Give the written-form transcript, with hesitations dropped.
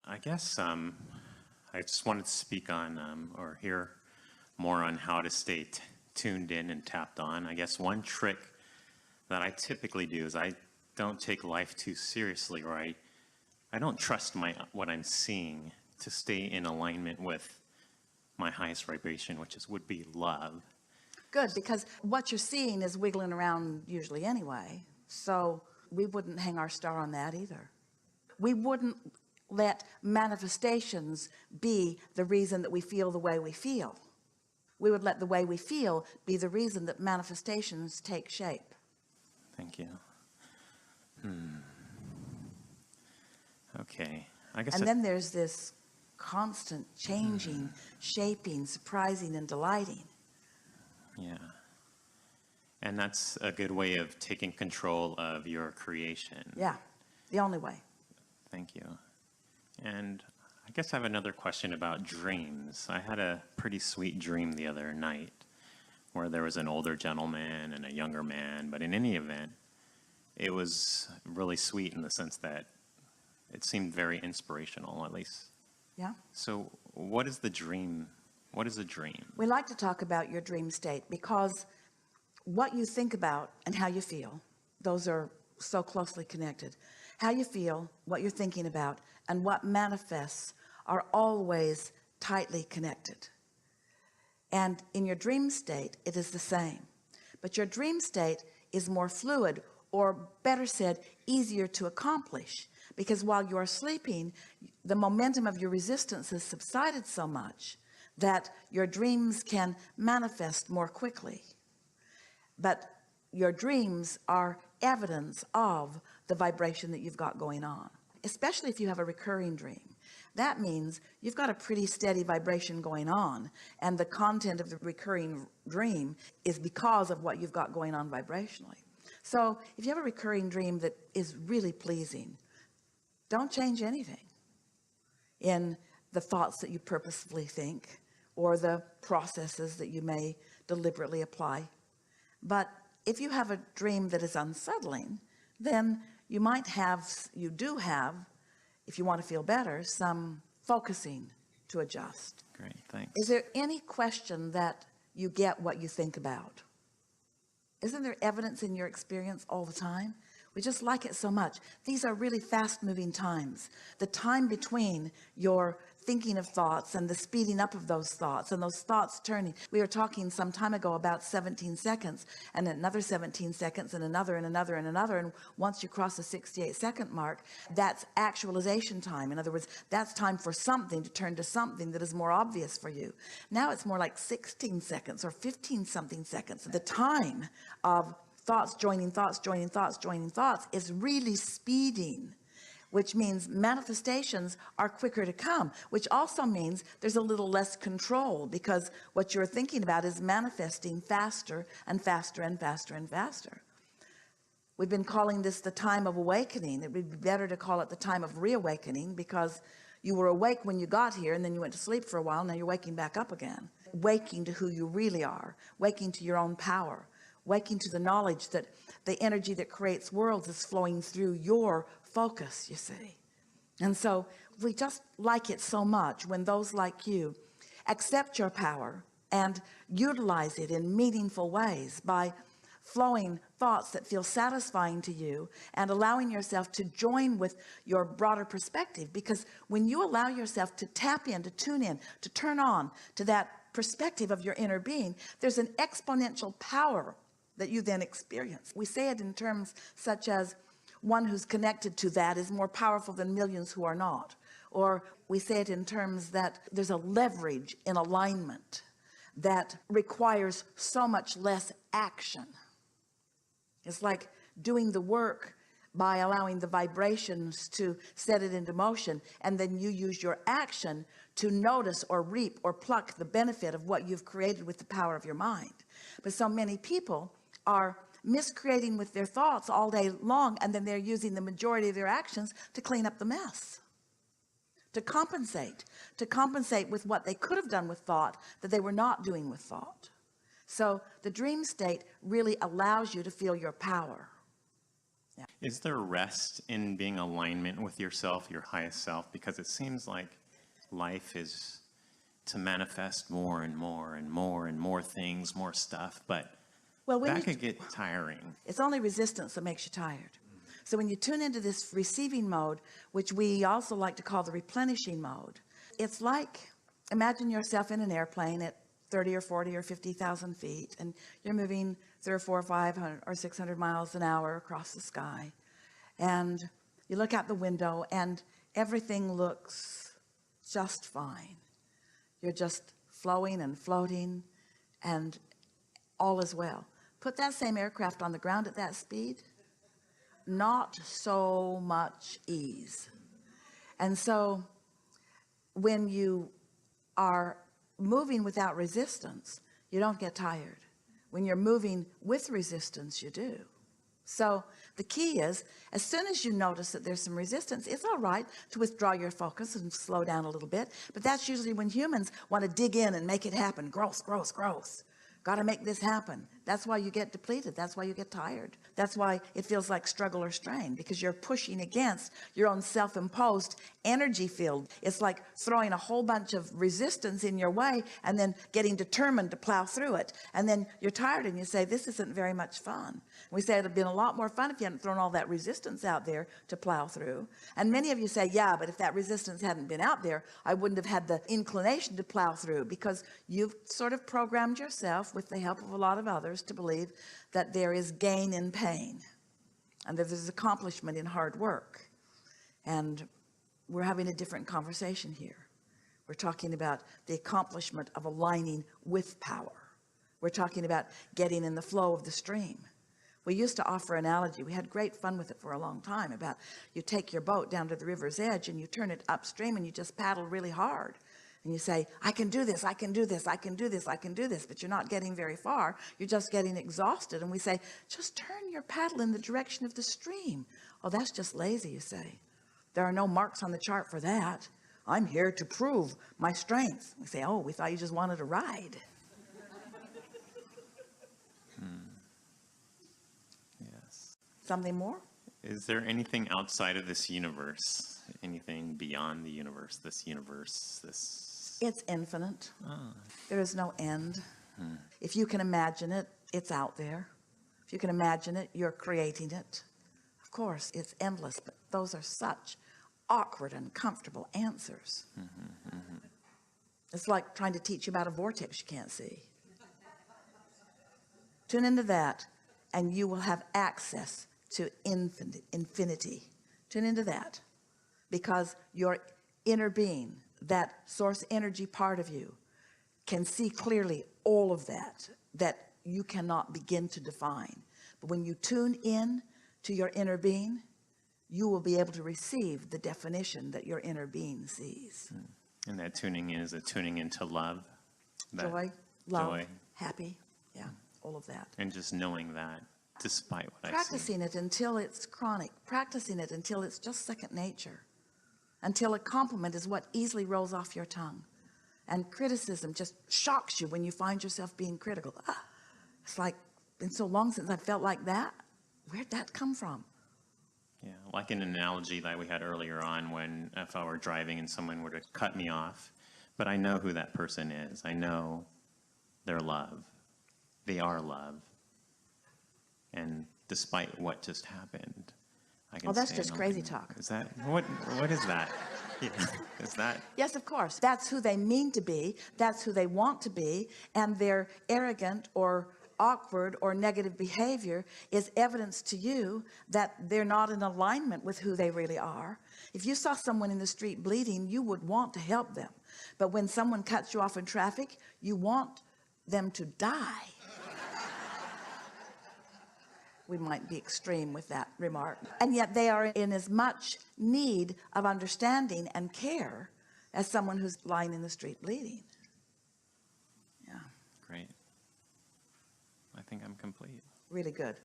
I guess I just wanted to speak on or hear more on how to stay tuned in and tapped on. I guess one trick that I typically do is I don't take life too seriously, or I don't trust what I'm seeing to stay in alignment with my highest vibration, which would be love. Good, because what you're seeing is wiggling around usually anyway. So we wouldn't hang our star on that either. We wouldn't let manifestations be the reason that we feel the way we feel. We would let the way we feel be the reason that manifestations take shape. Thank you. Okay. I guess. And then there's this constant changing, shaping, surprising, and delighting. Yeah. And that's a good way of taking control of your creation. Yeah, the only way. Thank you. And I guess I have another question about dreams. I had a pretty sweet dream the other night where there was an older gentleman and a younger man, but in any event, it was really sweet in the sense that it seemed very inspirational, at least. Yeah. So what is the dream? What is a dream? We like to talk about your dream state because what you think about and how you feel, those are so closely connected. How you feel, what you're thinking about, and what manifests are always tightly connected. And in your dream state, it is the same. But your dream state is more fluid, or better said, easier to accomplish. Because while you are sleeping, the momentum of your resistance has subsided so much that your dreams can manifest more quickly. But your dreams are evidence of the vibration that you've got going on, especially if you have a recurring dream. That means you've got a pretty steady vibration going on, and the content of the recurring dream is because of what you've got going on vibrationally. So if you have a recurring dream that is really pleasing, don't change anything in the thoughts that you purposefully think or the processes that you may deliberately apply. But if you have a dream that is unsettling, then you do have, if you want to feel better, some focusing to adjust. Great, thanks. Is there any question that you get what you think about? Isn't there evidence in your experience all the time? We just like it so much. These are really fast-moving times. The time between your thinking of thoughts and the speeding up of those thoughts and those thoughts turning. We were talking some time ago about 17 seconds and another 17 seconds and another and another and another. And once you cross the 68-second mark, that's actualization time. In other words, that's time for something to turn to something that is more obvious for you. Now it's more like 16 seconds or 15 something seconds. The time of thoughts joining thoughts, joining thoughts, joining thoughts is really speeding, which means manifestations are quicker to come, which also means there's a little less control because what you're thinking about is manifesting faster and faster and faster and faster. We've been calling this the time of awakening. It would be better to call it the time of reawakening because you were awake when you got here and then you went to sleep for a while. Now you're waking back up again, waking to who you really are, waking to your own power, waking to the knowledge that the energy that creates worlds is flowing through your focus, you see. And so we just like it so much when those like you accept your power and utilize it in meaningful ways by flowing thoughts that feel satisfying to you and allowing yourself to join with your broader perspective. Because when you allow yourself to tap in, to tune in, to turn on to that perspective of your inner being, there's an exponential power that you then experience. We say it in terms such as one who's connected to that is more powerful than millions who are not. Or we say it in terms that there's a leverage in alignment that requires so much less action. It's like doing the work by allowing the vibrations to set it into motion, and then you use your action to notice or reap or pluck the benefit of what you've created with the power of your mind. But so many people are miscreating with their thoughts all day long, and then they're using the majority of their actions to clean up the mess, to compensate with what they could have done with thought that they were not doing with thought. So the dream state really allows you to feel your power. Is there rest in being alignment with yourself, your highest self? Because it seems like life is to manifest more and more and more and more things, more stuff, but Well, when that you, could get tiring. it's only resistance that makes you tired. So when you tune into this receiving mode, which we also like to call the replenishing mode, it's like, imagine yourself in an airplane at 30 or 40 or 50,000 feet, and you're moving 3 or 4 or 500 or 600 miles an hour across the sky. And you look out the window and everything looks just fine. You're just flowing and floating and all is well. Put that same aircraft on the ground at that speed, not so much ease. And so when you are moving without resistance, you don't get tired. When you're moving with resistance, you do. So the key is, as soon as you notice that there's some resistance, it's all right to withdraw your focus and slow down a little bit. But that's usually when humans want to dig in and make it happen. Growth, growth, growth. Got to make this happen. That's why you get depleted. That's why you get tired. That's why it feels like struggle or strain, because you're pushing against your own self-imposed energy field. It's like throwing a whole bunch of resistance in your way and then getting determined to plow through it. And then you're tired and you say, this isn't very much fun. We say it'd have been a lot more fun if you hadn't thrown all that resistance out there to plow through. And many of you say, yeah, but if that resistance hadn't been out there, I wouldn't have had the inclination to plow through, because you've sort of programmed yourself with the help of a lot of others to believe that there is gain in pain and that there's accomplishment in hard work. And we're having a different conversation here. We're talking about the accomplishment of aligning with power. We're talking about getting in the flow of the stream. We used to offer analogy. We had great fun with it for a long time, about you take your boat down to the river's edge and you turn it upstream and you just paddle really hard. And you say, I can do this, I can do this, I can do this, I can do this, but you're not getting very far. You're just getting exhausted. And we say, just turn your paddle in the direction of the stream. Oh, that's just lazy, you say. There are no marks on the chart for that. I'm here to prove my strength. We say, oh, we thought you just wanted to ride. Yes. Something more? Is there anything outside of this universe? Anything beyond the universe, this universe, this? It's infinite. There is no end. If you can imagine it, it's out there. If you can imagine it, you're creating it. Of course, it's endless, but those are such awkward and uncomfortable answers. It's like trying to teach you about a vortex you can't see. Tune into that and you will have access to infinity. Tune into that, because your inner being, that source energy part of you, can see clearly all of that you cannot begin to define. But when you tune in to your inner being, you will be able to receive the definition that your inner being sees. And that tuning in is a tuning into love, Joy, love, joy, happy, yeah, all of that. and just knowing that despite what I see. Practicing it until it's chronic, practicing it until it's just second nature, until a compliment is what easily rolls off your tongue, and criticism just shocks you when you find yourself being critical. It's like, been so long since I felt like that. Where'd that come from? Yeah, like an analogy that we had earlier on, when if I were driving and someone were to cut me off, but I know who that person is. I know their love. They are love. And despite what just happened, I can Oh, that's say, just no, crazy talk. Is that, what is that? Yeah, is that? Yes, of course. That's who they mean to be. That's who they want to be. And their arrogant or awkward or negative behavior is evidence to you that they're not in alignment with who they really are. If you saw someone in the street bleeding, you would want to help them. But when someone cuts you off in traffic, you want them to die. We might be extreme with that remark. And yet they are in as much need of understanding and care as someone who's lying in the street bleeding. Yeah. Great. I think I'm complete. Really good.